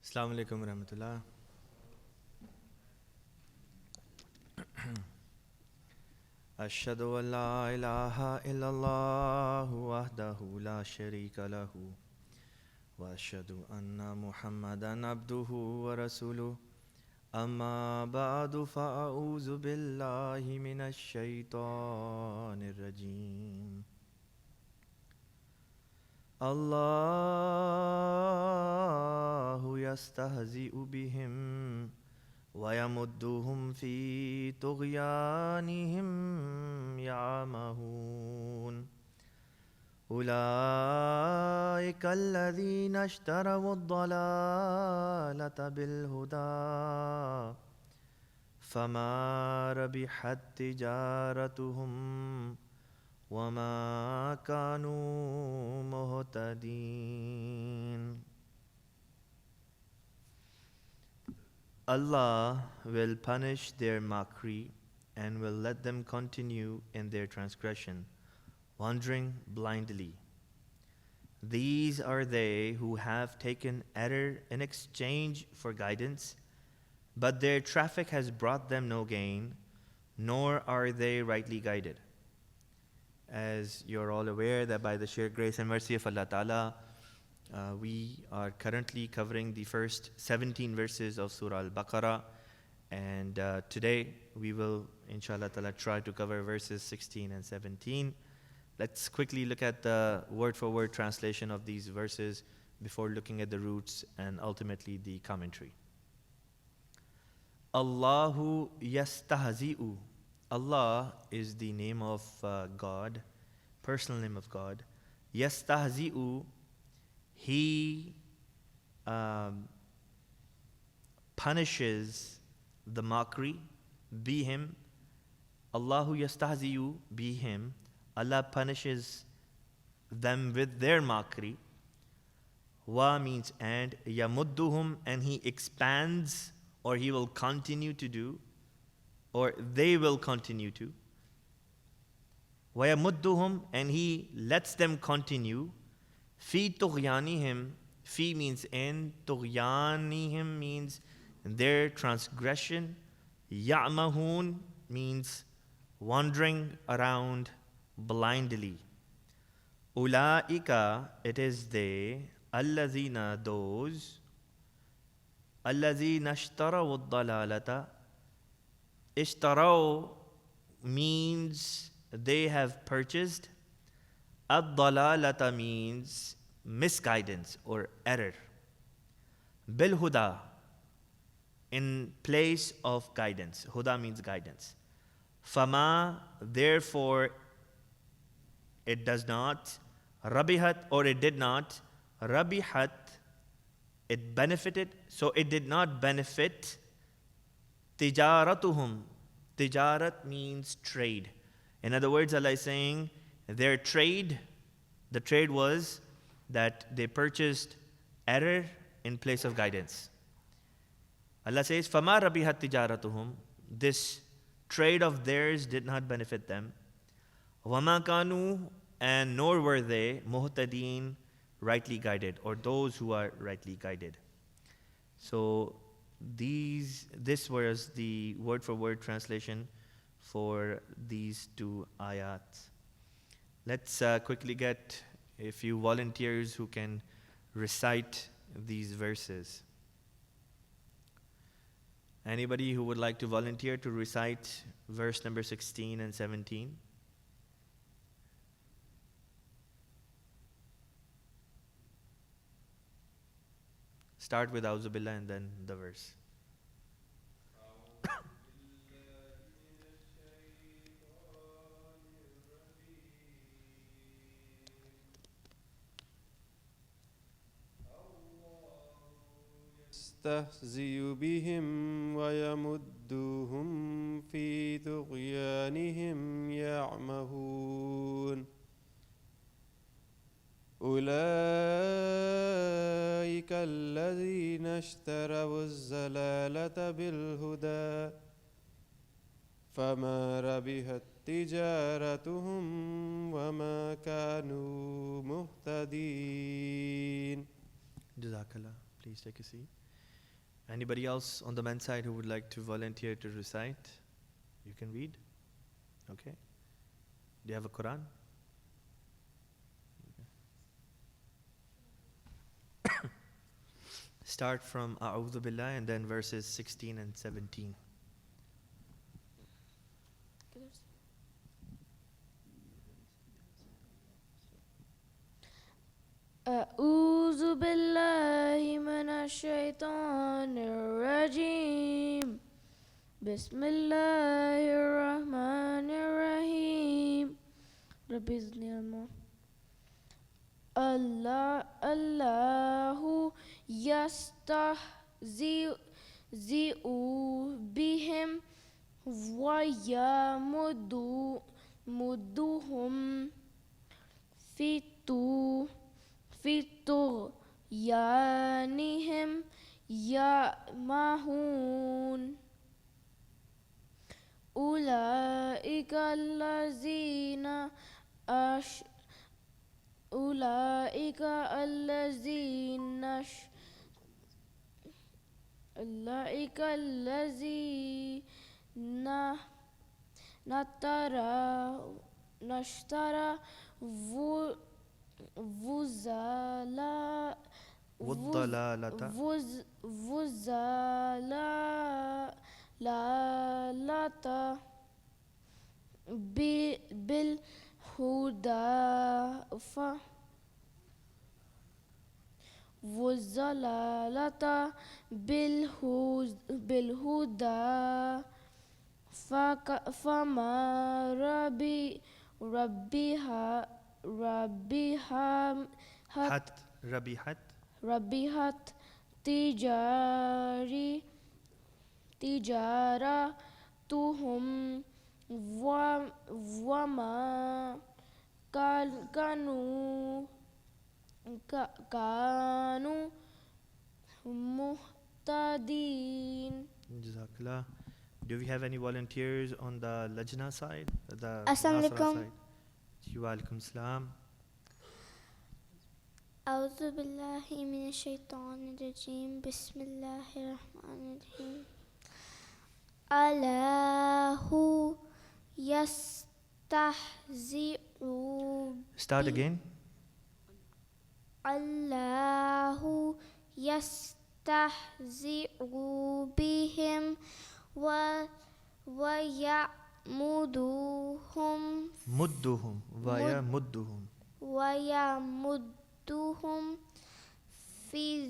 Assalamu alaikum warahmatullah. Ashhadu an la ilaha illallah wahdahu la sharika lahu wa ashhadu anna Muhammadan abduhu wa rasuluh. Amma ba'du fa a'udhu billahi minash shaitanir rajim. Allahu yastahzi'u bihim وَيَمُدُّهُمْ فِي طُغْيَانِهِمْ يَعْمَهُونَ أُولَئِكَ الَّذِينَ اشْتَرَوُا الضَّلَالَةَ بِالْهُدَى فَمَا رَبِحَتْ تِجَارَتُهُمْ وَمَا كَانُوا مُهْتَدِينَ. Allah will punish their mockery and will let them continue in their transgression, wandering blindly. These are they who have taken error in exchange for guidance, but their traffic has brought them no gain, nor are they rightly guided. As you're all aware that by the sheer grace and mercy of Allah Ta'ala, we are currently covering the first 17 verses of Surah Al-Baqarah, and today we will, inshallah ta'ala, try to cover verses 16 and 17. Let's quickly look at the word-for-word translation of these verses before looking at the roots and ultimately the commentary. Allahu yastahzi'u. Allah is the name of God, personal name of God. Yastahzi'u, He punishes the mockery, be him. Allahu yastahzi'u, be him. Allah punishes them with their mockery. Wa means and, yamudduhum, and he expands, or he will continue to do, or they will continue to. Wa yamudduhum, and he lets them continue. Fi tughyanihim, fi means in, tughyanihim means their transgression, ya'mahun means wandering around blindly. Ulaika, it is they, allazina, those, allazina ishtaraw ad-dalalata. Ishtaraw means they have purchased. Ad-dalalata means misguidance or error. Bil huda, in place of guidance. Huda means guidance. Fama, therefore it does not. Rabihat, or it did not. Rabihat, it benefited, so it did not benefit. Tijaratuhum, tijarat means trade. In other words, Allah is saying, their trade, the trade was that they purchased error in place of guidance. Allah says, فَمَا رَبِحَتْ تِجَارَتُهُمْ, this trade of theirs did not benefit them. وَمَا كَانُوا, and nor were they, muhtadeen, rightly guided, or those who are rightly guided. So this was the word-for-word translation for these two ayat. Let's quickly get a few volunteers who can recite these verses. Anybody who would like to volunteer to recite verse number 16 and 17? Start with A'udhu Billah and then the verse. يستهزئ بهم ويمدهم في طغيانهم يعمهون أولئك الذين اشتروا الضلالة بالهدى فما ربحت تجارتهم وما كانوا مهتدين. Jazakallah. Please take a seat. Anybody else on the men's side who would like to volunteer to recite? You can read? Okay. Do you have a Qur'an? Start from A'udhu Billah and then verses 16 and 17. أعوذ بالله من الشيطان الرجيم بسم الله الرحمن الرحيم ربي زدني علما الله يستهزئ بهم ويمدهم في طغيانهم يعمهون أولئك الذين نشترى وزلالة بالهدى والزلالة بالهدى فما ربحت تجارتهم وما كانوا مهتدين. Jazakallah. Do we have any volunteers on the Lajna side? The Assalamu Nasra alaikum. side? Wa alaikum salam. أعوذ بالله من الشيطان الرجيم بسم الله الرحمن الرحيم الله يستهزئ Start again. الله يستهزئ بهم ويعمدهم Mudduhum. Vaya mudduhum. ويمدهم في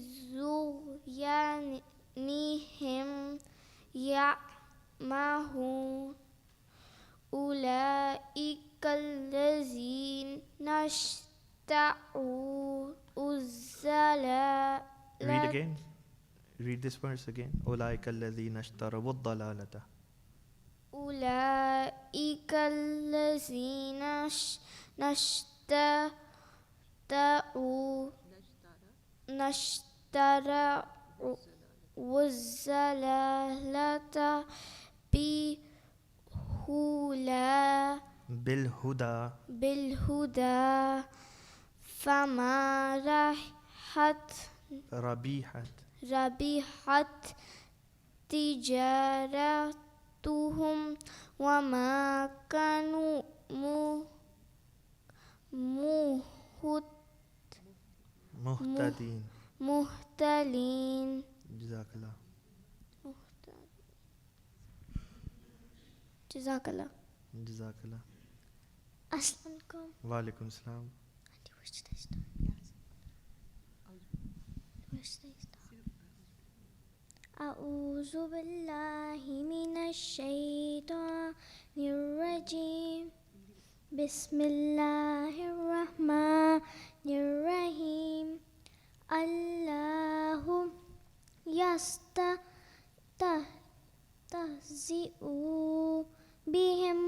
طغيانهم يعمهون أولئك الذين اشتروا الضلالة. Read again. Read this verse again. أولئك الذين اشتروا الضلالة. أولئك الذين اشتروا والزلالة بالهدى فما ربحت تجارتهم وما كانوا مهتدين. Jazakallah. Jazakallah. Jazakallah. Assalamu alaikum. Wa alaikum salam. Where should I start? أعوذ بالله من الشيطان الرجيم بسم الله الرحمن الرحيم الله يستهزئ بهم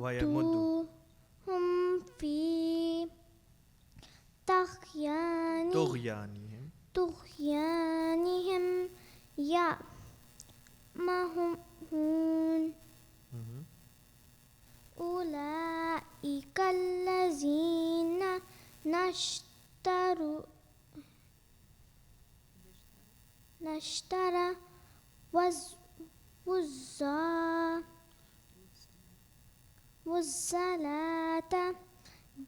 ويمدهم في طغيانهم يعمهون أولئك الذين اشترى والزا والصلاة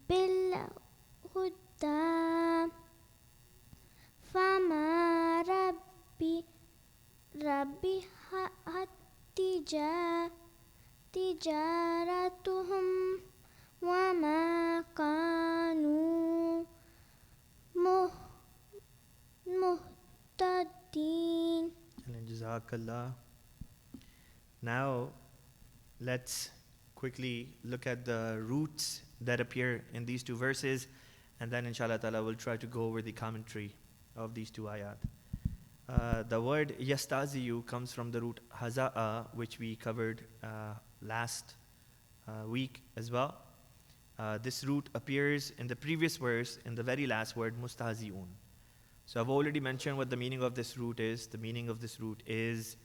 بالهدى فما ربحت تجارتهم وما كانوا مهتدين. Jazakallah. Now, let's quickly look at the roots that appear in these two verses, and then inshallah ta'ala we'll try to go over the commentary of these two ayat. The word yastaziyu comes from the root haza'a, which we covered last week as well. This root appears in the previous verse, in the very last word, mustahzi'un. So I've already mentioned what the meaning of this root is. The meaning of this root is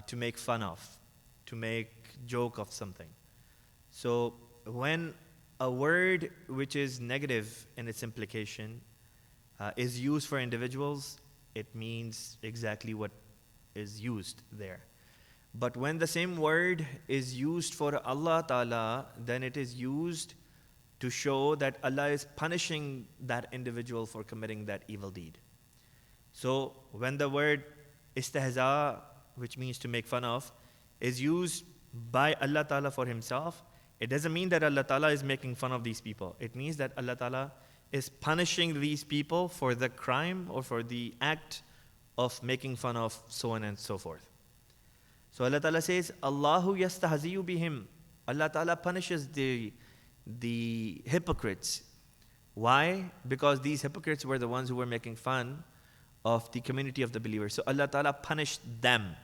to make fun of, to make joke of something. So when a word which is negative in its implication is used for individuals, it means exactly what is used there. But when the same word is used for Allah Ta'ala, then it is used to show that Allah is punishing that individual for committing that evil deed. So when the word istihza, which means to make fun of, is used by Allah Ta'ala for Himself, it doesn't mean that Allah Ta'ala is making fun of these people. It means that Allah Ta'ala is punishing these people for the crime or for the act of making fun of so on and so forth. So Allah Ta'ala says, Allahu yastahzi'u bihim. Allah Ta'ala punishes the hypocrites. Why? Because these hypocrites were the ones who were making fun of the community of the believers. So Allah Ta'ala punished them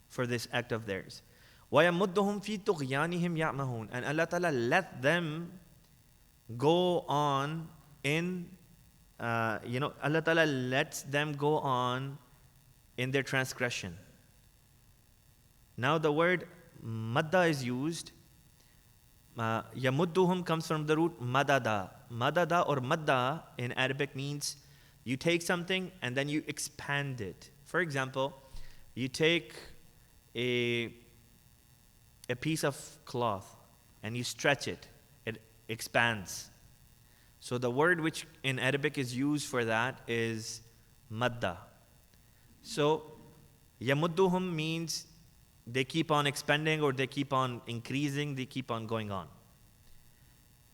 for this act of theirs. وَيَمُدُّهُمْ فِي طُغْيَانِهِمْ يَعْمَهُونَ. And Allah Ta'ala let them go on in, Allah Ta'ala lets them go on in their transgression. Now the word madda is used. Yamudduhum comes from the root madada. Madada or madda in Arabic means you take something and then you expand it. For example, you take a piece of cloth and you stretch it. It expands. So the word which in Arabic is used for that is madda. So yamudduhum means they keep on expanding or they keep on increasing, they keep on going on.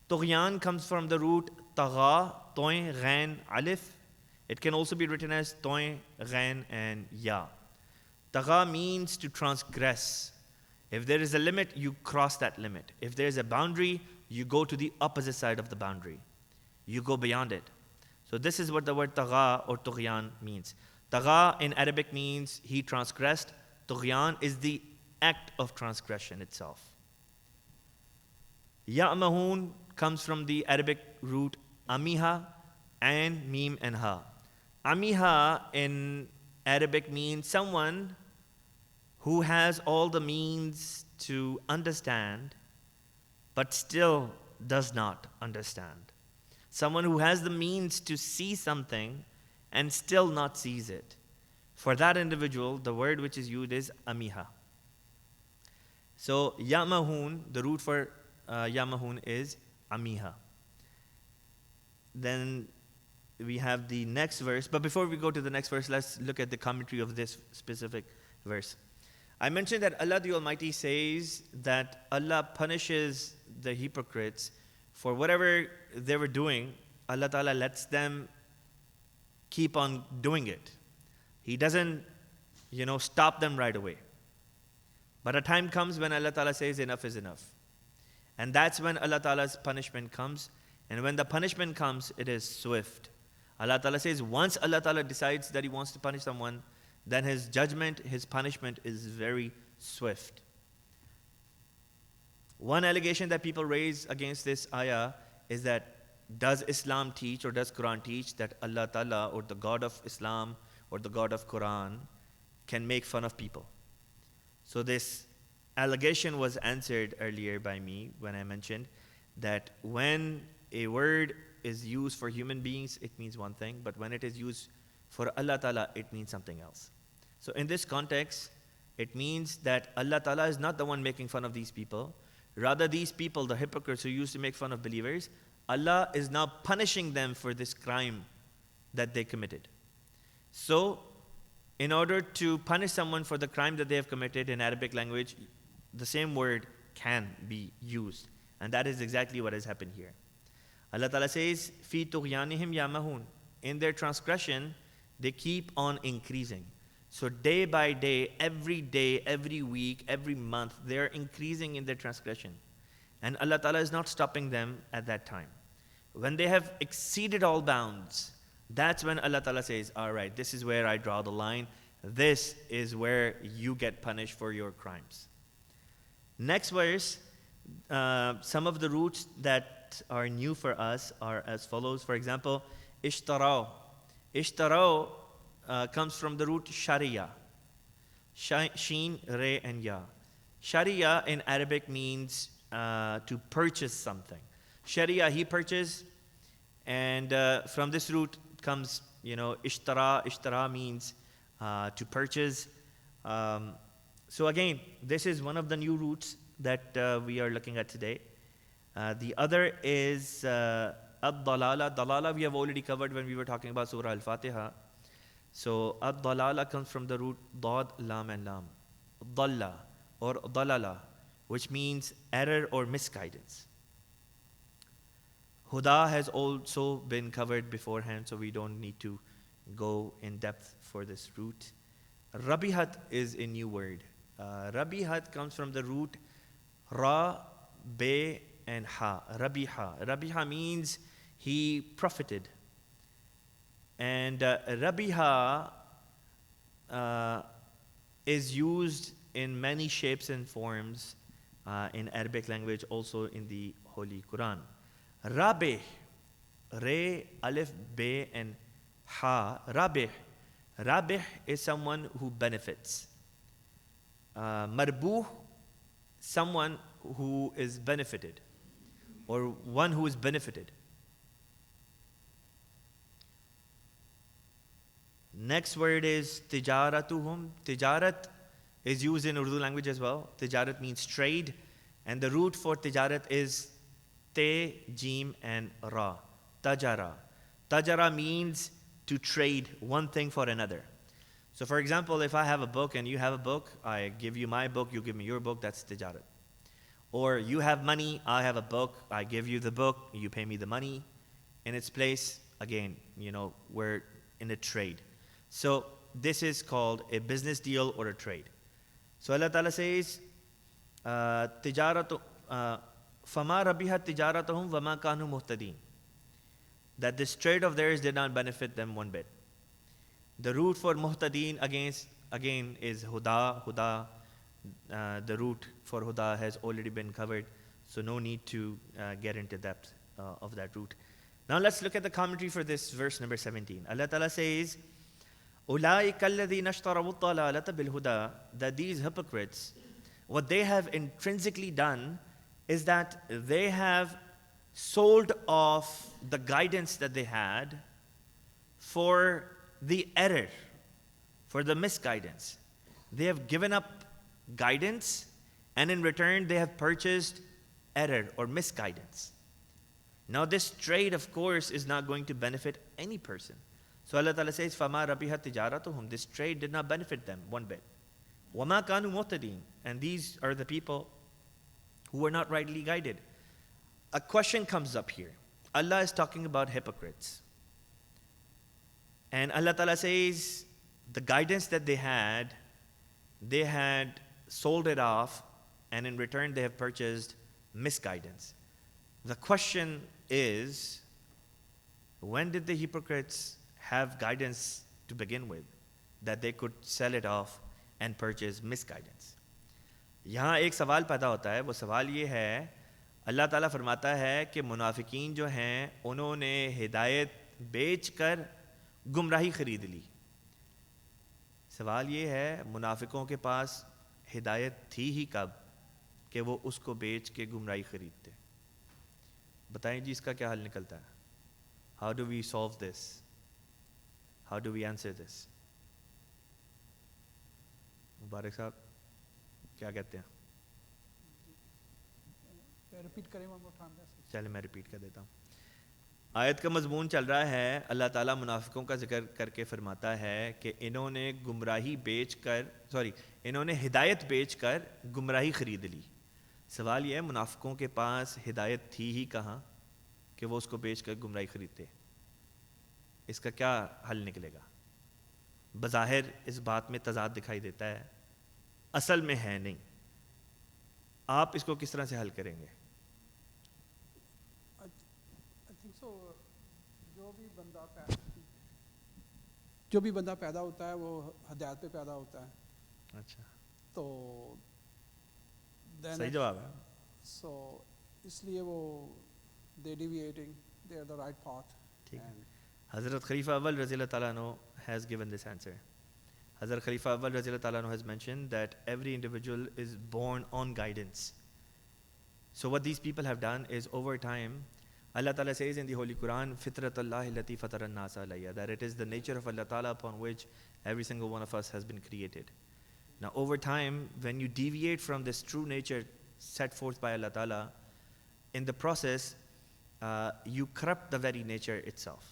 Tughyan comes from the root tagha, toin, ghain, alif. It can also be written as toin, ghain, and ya. Tagha means to transgress. If there is a limit, you cross that limit. If there is a boundary, you go to the opposite side of the boundary. You go beyond it. So this is what the word tagha or tughyan means. Tagha in Arabic means he transgressed. Tughyan is the act of transgression itself. Ya'mahun comes from the Arabic root amiha and mim and ha. Amiha in Arabic means someone who has all the means to understand but still does not understand. Someone who has the means to see something and still not sees it. For that individual, the word which is used is amiha. So yamahun, the root for yamahun is amiha. Then we have the next verse. But before we go to the next verse, let's look at the commentary of this specific verse. I mentioned that Allah the Almighty says that Allah punishes the hypocrites for whatever they were doing. Allah Ta'ala lets them keep on doing it. He doesn't, stop them right away. But a time comes when Allah Ta'ala says enough is enough. And that's when Allah Ta'ala's punishment comes. And when the punishment comes, it is swift. Allah Ta'ala says once Allah Ta'ala decides that He wants to punish someone, then His judgment, His punishment is very swift. One allegation that people raise against this ayah is that does Islam teach or does Qur'an teach that Allah Ta'ala or the God of Islam or the God of Qur'an can make fun of people? So this allegation was answered earlier by me when I mentioned that when a word is used for human beings, it means one thing, but when it is used for Allah Ta'ala, it means something else. So in this context, it means that Allah Ta'ala is not the one making fun of these people. Rather, these people, the hypocrites who used to make fun of believers, Allah is now punishing them for this crime that they committed. So, in order to punish someone for the crime that they have committed in Arabic language, the same word can be used. And that is exactly what has happened here. Allah Ta'ala says, فِي طُغْيَانِهِمْ يَعْمَهُونَ. In their transgression, they keep on increasing. So day by day, every week, every month, they are increasing in their transgression. And Allah Ta'ala is not stopping them at that time. When they have exceeded all bounds, that's when Allah Ta'ala says, all right, this is where I draw the line. This is where you get punished for your crimes. Next verse, some of the roots that are new for us are as follows. For example, ishtarao. Ishtarao comes from the root sharia. Sheen, re, and ya. Sharia in Arabic means to purchase something. Sharia, he purchased, and from this root comes, ishtara. Ishtara means to purchase. So again, this is one of the new roots that we are looking at today. The other is ad-dalala. Dalala we have already covered when we were talking about Surah Al-Fatiha. So ad-dalala comes from the root dad, lam, and lam. Dalla or dalala, which means error or misguidance. Huda has also been covered beforehand, so we don't need to go in depth for this root. Rabihat is a new word. Rabihat comes from the root ra, be, and ha. Rabiha. Rabiha means he profited. And Rabiha is used in many shapes and forms in Arabic language, also in the Holy Qur'an. Rabih, re, alif, be, and ha. Rabih. Rabih is someone who benefits. Marbuh, someone who is benefited, or one who is benefited. Next word is tijaratuhum. Tijarat is used in Urdu language as well. Tijarat means trade, and the root for tijarat is te, jim, and ra. Tajara. Tajara means to trade one thing for another. So for example, if I have a book and you have a book, I give you my book, you give me your book, that's tijarat. Or you have money, I have a book, I give you the book, you pay me the money. In its place, again, we're in a trade. So this is called a business deal or a trade. So Allah Ta'ala says, tijaratu fama rabihat tijaratuhum wama kanu muhtadin. That this trade of theirs did not benefit them one bit. The root for muhtadin again is huda. Huda, the root for huda has already been covered, so no need to get into depth of that root. Now let's look at the commentary for this verse number 17. Allah Ta'ala says, أُولَٰئِكَ الَّذِينَ اشْتَرَوُا الضَّلَالَةَ بِالْهُدَىٰ. That these hypocrites, what they have intrinsically done is that they have sold off the guidance that they had for the error, for the misguidance. They have given up guidance, and in return they have purchased error or misguidance. Now this trade, of course, is not going to benefit any person. So Allah Ta'ala says, فَمَا رَبِحَتْ تِجَارَتُهُمْ. This trade did not benefit them one bit. وَمَا كَانُوا مُهْتَدِينَ. And these are the people who were not rightly guided. A question comes up here. Allah is talking about hypocrites. And Allah Ta'ala says, the guidance that they had sold it off, and in return they have purchased misguidance. The question is, when did the hypocrites have guidance to begin with, that they could sell it off and purchase misguidance? यहाँ एक सवाल पैदा होता है, वो सवाल ये है, अल्लाह ताला फरमाता है कि मुनाफिकीन जो हैं उन्होंने हिदायत बेचकर गुमराही खरीद ली. सवाल ये है, मुनाफिकों के पास हिदायत थी ही कब कि वो उसको बेच के गुमराही खरीदते? बताएं जी, इसका क्या हल निकलता है? How do we solve this? How do we answer this? मुबारक साहब क्या कहते हैं? रिपीट करें one more time. चले मैं रिपीट कर देता हूँ. आयत का मजमून चल रहा है, अल्लाह ताला मुनाफिकों का जिक्र करके फरमाता है कि इन्होंने इन्होंने हिदायत बेचकर गुमराही ख़रीद ली. सवाल यह है, मुनाफिकों के पास हिदायत थी ही कहाँ कि वो उसको बेचकर गुमराही ख़रीदते? इसका क्या हल निकलेगा? बज़ाहिर इस बात में तज़ाद दिखाई देता है, असल में है नहीं. आप इसको किस तरह से हल करेंगे? I think so. जो भी बंदा पैदा होता है वो हिदायत पे पैदा होता है. अच्छा, तो सही जवाब है. So इसलिए वो they deviating, they are the right path. ठीक है. And Hazrat Khalifa Awwal Raziyallahu Ta'ala Anhu has given this answer. Hazrat Khalifa Awwal Raziyallahu Ta'ala Anhu has mentioned that every individual is born on guidance. So what these people have done is, over time, Allah Ta'ala says in the Holy Qur'an, Fitratallahi lati fatara an-nasa alayha, that it is the nature of Allah Ta'ala upon which every single one of us has been created. Now over time, when you deviate from this true nature set forth by Allah Ta'ala, in the process, you corrupt the very nature itself.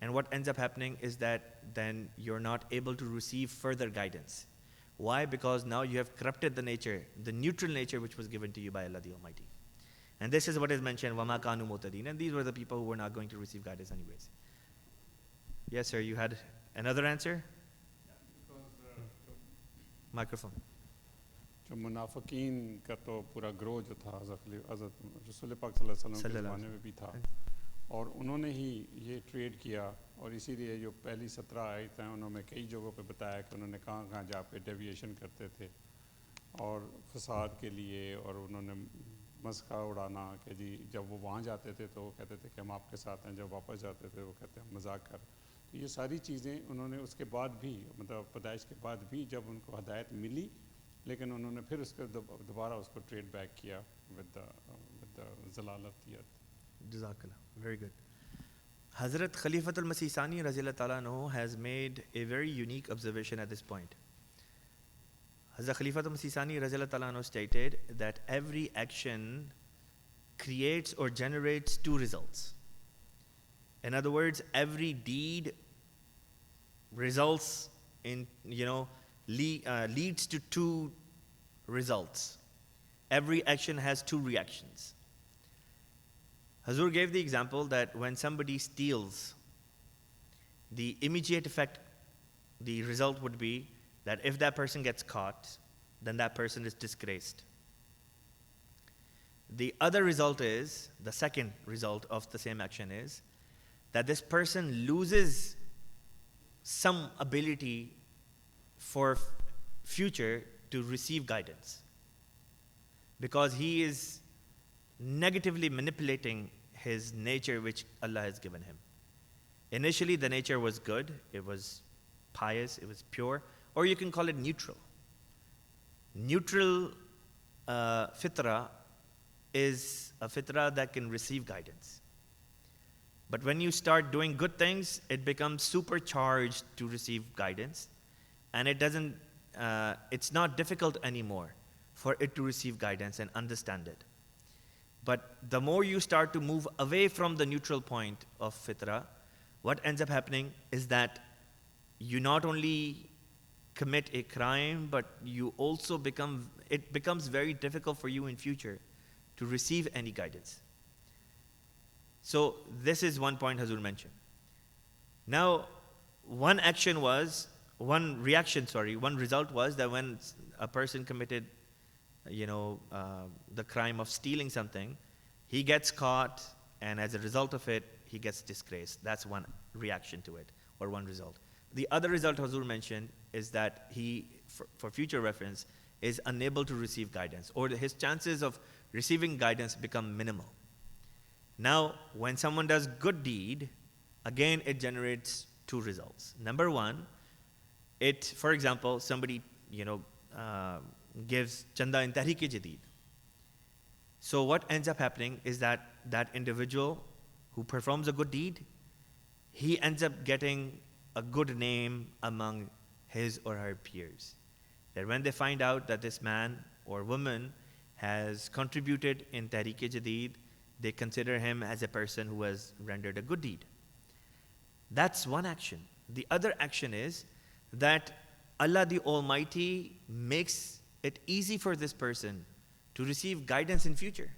And what ends up happening is that then you're not able to receive further guidance. Why? Because now you have corrupted the nature, the neutral nature which was given to you by Allah the Almighty. And this is what is mentioned, وَمَا كَانُوا مُهْتَدِينَ. And these were the people who were not going to receive guidance anyways. Yes, sir, you had another answer? Microphone. जो मुनाफिकीन का तो पूरा ग्रोह जो था हज़रत रसूल पाक सल्लल्लाहु अलैहि वसल्लम के ज़माने में भी था, और उन्होंने ही ये ट्रेड किया, और इसीलिए जो पहली 17 आयत हैं उन्होंने कई जगहों पे बताया कि उन्होंने कहाँ कहाँ जाके डेविएशन करते थे और फसाद के लिए, और उन्होंने मस्का उड़ाना कि जी जब वो वहाँ जाते थे तो वो कहते थे कि हम आपके साथ हैं, जब वापस जाते थे वो कहते हैं हम मजाक कर. तो ये सारी चीज़ें उन्होंने उसके बाद भी, मतलब पैदाइश के बाद भी जब उनको हदायत मिली, लेकिन उन्होंने फिर उसको दोबारा उसको ट्रेड बैक किया विद द ज़लालतियत. Jazakallah. Very good. Hazrat Khalifatul Masih Sani Raziyallahu Ta'ala Anhu has made a very unique observation at this point. Hazrat Khalifatul Masih Sani Raziyallahu Ta'ala Anhu stated that every action creates or generates two results. In other words, every deed results in, leads to two results. Every action has two reactions. Hazur gave the example that when somebody steals, the immediate effect, the result would be that if that person gets caught, then that person is disgraced. The other result is, the second result of the same action is, that this person loses some ability for future to receive guidance, because he is negatively manipulating his nature which Allah has given him. Initially the nature was good, it was pious, it was pure, or you can call it neutral. Neutral fitra is a fitra that can receive guidance. But when you start doing good things, it becomes supercharged to receive guidance, and it's not difficult anymore for it to receive guidance and understand it. But the more you start to move away from the neutral point of fitra, what ends up happening is that you not only commit a crime, but you also it becomes very difficult for you in future to receive any guidance. So this is one point Hazur mentioned. Now, one result was that when a person committed the crime of stealing something, he gets caught, and as a result of it, he gets disgraced. That's one reaction to it, or one result. The other result Hazur mentioned is that he, for future reference, is unable to receive guidance, or his chances of receiving guidance become minimal. Now, when someone does good deed, again it generates two results. Number one, for example, somebody gives chanda in Tahrik-e-Jadid. So what ends up happening is that that individual who performs a good deed, he ends up getting a good name among his or her peers. That when they find out that this man or woman has contributed in Tahrik-e-Jadid, they consider him as a person who has rendered a good deed. That's one action. The other action is that Allah the Almighty makes it easy for this person to receive guidance in future.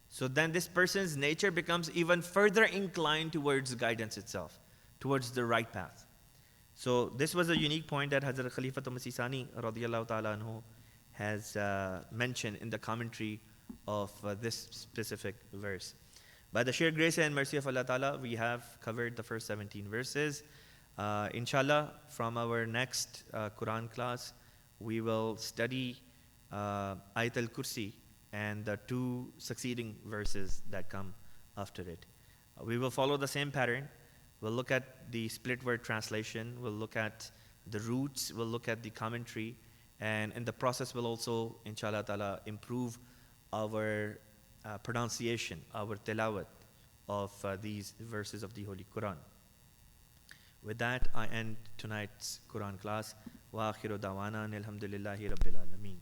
So then this person's nature becomes even further inclined towards guidance itself, towards the right path. So this was a unique point that Hazrat Khalifatul Masih Sani radiyallahu ta'ala anhu has mentioned in the commentary of this specific verse. By the sheer grace and mercy of Allah Ta'ala, we have covered the first 17 verses. Inshallah, from our next Quran class, we will study Ayat al-Kursi and the 2 succeeding verses that come after it. We will follow the same pattern. We'll look at the split word translation, we'll look at the roots, we'll look at the commentary, and in the process we'll also, inshallah ta'ala, improve our pronunciation, our tilawat of these verses of the Holy Quran. With that, I end tonight's Quran class. Wa akhiru dawana alhamdulillahi rabbil alameen.